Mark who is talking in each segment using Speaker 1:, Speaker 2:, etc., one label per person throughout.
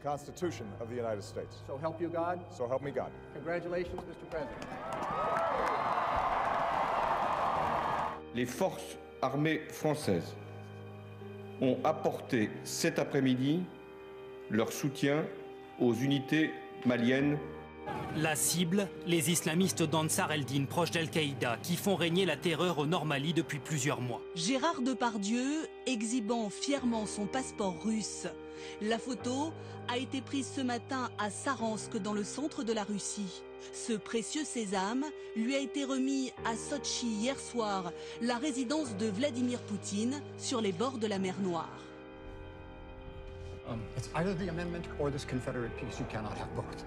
Speaker 1: Constitution of the United States.
Speaker 2: So help you God.
Speaker 1: So help me God.
Speaker 2: Congratulations, Mr. President.
Speaker 3: Les forces armées françaises ont apporté cet après-midi leur soutien aux unités maliennes.
Speaker 4: La cible, les islamistes d'Ansar el-Din, proches d'Al-Qaïda, qui font régner la terreur au Nord Mali depuis plusieurs mois.
Speaker 5: Gérard Depardieu exhibant fièrement son passeport russe. La photo a été prise ce matin à Saransk, dans le centre de la Russie. Ce précieux sésame lui a été remis à Sotchi hier soir, la résidence de Vladimir Poutine, sur les bords de la mer Noire.
Speaker 6: It's either the amendment or this Confederate peace. You cannot have both.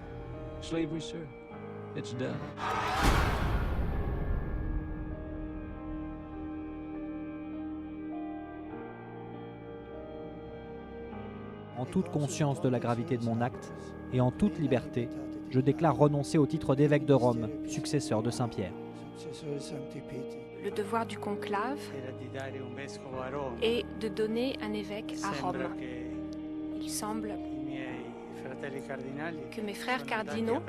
Speaker 7: Slavery, sir. It's done.
Speaker 8: En toute conscience de la gravité de mon acte et en toute liberté, je déclare renoncer au titre d'évêque de Rome, successeur de Saint-Pierre.
Speaker 9: Le devoir du conclave est de donner un évêque à Rome. Il semble que mes frères cardinaux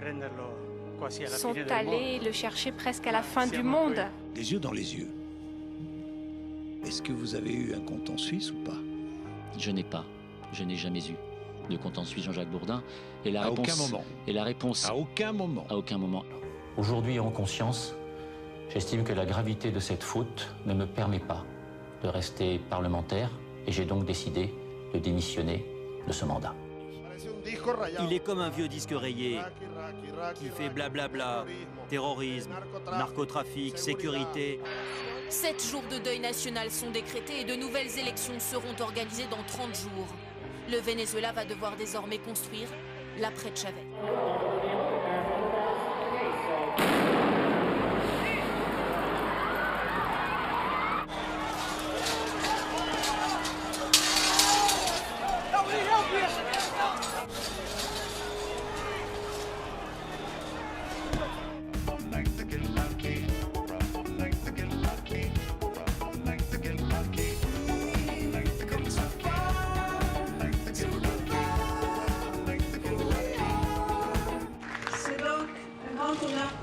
Speaker 9: sont allés le chercher presque à la fin du monde.
Speaker 10: Les yeux dans les yeux. Est-ce que vous avez eu un compte en Suisse ou pas?
Speaker 11: Je n'ai jamais eu de compte en Suisse, Jean-Jacques Bourdin. Et la
Speaker 10: à
Speaker 11: réponse,
Speaker 10: aucun moment.
Speaker 11: Et la réponse.
Speaker 10: À aucun moment.
Speaker 11: À aucun moment.
Speaker 12: Aujourd'hui, en conscience, j'estime que la gravité de cette faute ne me permet pas de rester parlementaire et j'ai donc décidé de démissionner de ce mandat.
Speaker 4: Il est comme un vieux disque rayé qui fait blablabla, terrorisme, narcotrafic, sécurité.
Speaker 13: 7 jours de deuil national sont décrétés et de nouvelles élections seront organisées dans 30 jours. Le Venezuela va devoir désormais construire l'après de Chavez.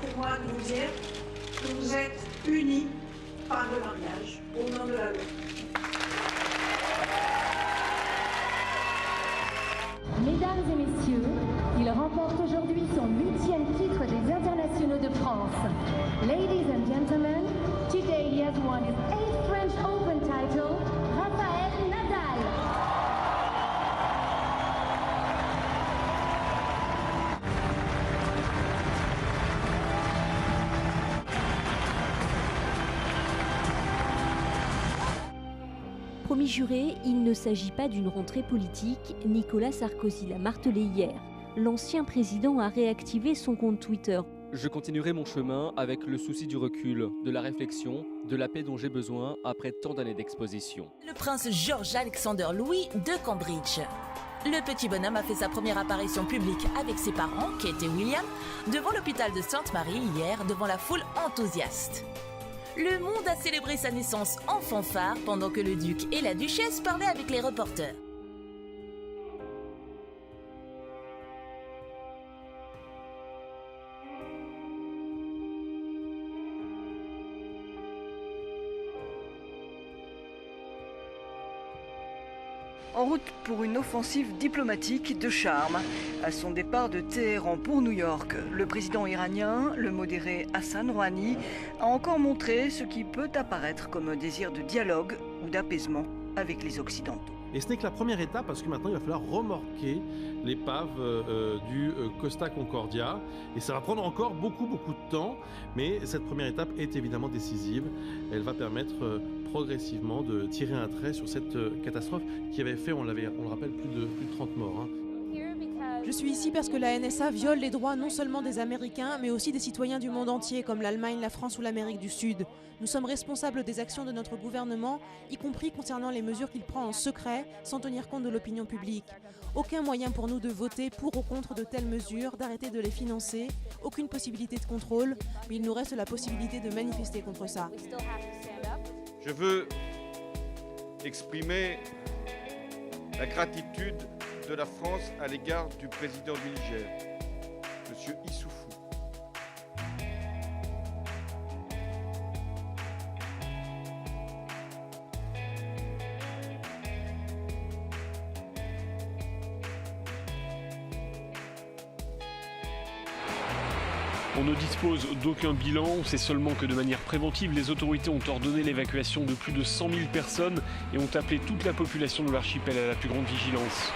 Speaker 14: Pour moi de vous dire que vous êtes unis par le mariage au nom de la loi.
Speaker 15: Mesdames et messieurs, il remporte aujourd'hui son 8e titre des internationaux de France. Ladies and gentlemen, today he has won his 8th French Open title, Rafael Nadal.
Speaker 16: Promis juré, il ne s'agit pas d'une rentrée politique. Nicolas Sarkozy l'a martelé hier. L'ancien président a réactivé son compte Twitter.
Speaker 17: Je continuerai mon chemin avec le souci du recul, de la réflexion, de la paix dont j'ai besoin après tant d'années d'exposition.
Speaker 18: Le prince George-Alexander Louis de Cambridge. Le petit bonhomme a fait sa première apparition publique avec ses parents, Kate et William, devant l'hôpital de Sainte-Marie hier, devant la foule enthousiaste. Le monde a célébré sa naissance en fanfare pendant que le duc et la duchesse parlaient avec les reporters.
Speaker 19: En route pour une offensive diplomatique de charme. À son départ de Téhéran pour New York, le président iranien, le modéré Hassan Rouhani, a encore montré ce qui peut apparaître comme un désir de dialogue ou d'apaisement avec les Occidentaux.
Speaker 20: Et ce n'est que la première étape parce que maintenant il va falloir remorquer l'épave du Costa Concordia. Et ça va prendre encore beaucoup de temps, mais cette première étape est évidemment décisive. Elle va permettre progressivement de tirer un trait sur cette catastrophe qui avait fait, on le rappelle, plus de 30 morts.
Speaker 8: Je suis ici parce que la NSA viole les droits non seulement des Américains, mais aussi des citoyens du monde entier, comme l'Allemagne, la France ou l'Amérique du Sud. Nous sommes responsables des actions de notre gouvernement, y compris concernant les mesures qu'il prend en secret, sans tenir compte de l'opinion publique. Aucun moyen pour nous de voter pour ou contre de telles mesures, d'arrêter de les financer, aucune possibilité de contrôle, mais il nous reste la possibilité de manifester contre ça.
Speaker 3: Je veux exprimer la gratitude de la France à l'égard du président du Niger, M. Issoufou.
Speaker 2: On ne dispose d'aucun bilan, on sait seulement que de manière préventive, les autorités ont ordonné l'évacuation de plus de 100 000 personnes et ont appelé toute la population de l'archipel à la plus grande vigilance.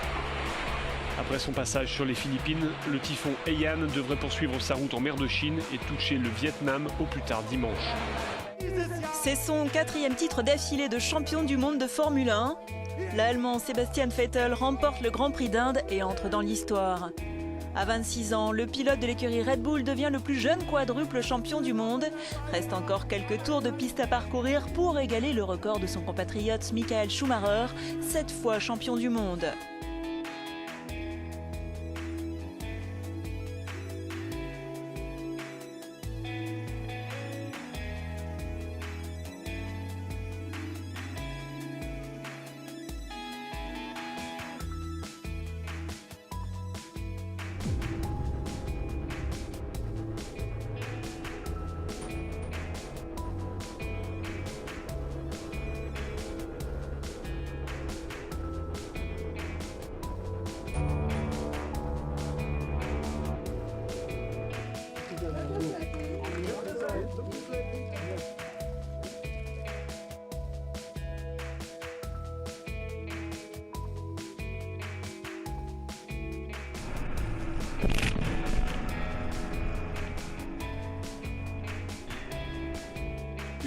Speaker 2: Après son passage sur les Philippines, le typhon Haiyan devrait poursuivre sa route en mer de Chine et toucher le Vietnam au plus tard dimanche.
Speaker 21: C'est son 4e titre d'affilée de champion du monde de Formule 1. L'Allemand Sebastian Vettel remporte le Grand Prix d'Inde et entre dans l'histoire. À 26 ans, le pilote de l'écurie Red Bull devient le plus jeune quadruple champion du monde. Reste encore quelques tours de piste à parcourir pour égaler le record de son compatriote Michael Schumacher, 7 fois champion du monde.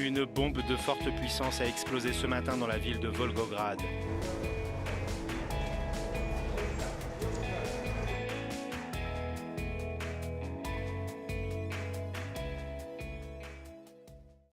Speaker 22: Une bombe de forte puissance a explosé ce matin dans la ville de Volgograd.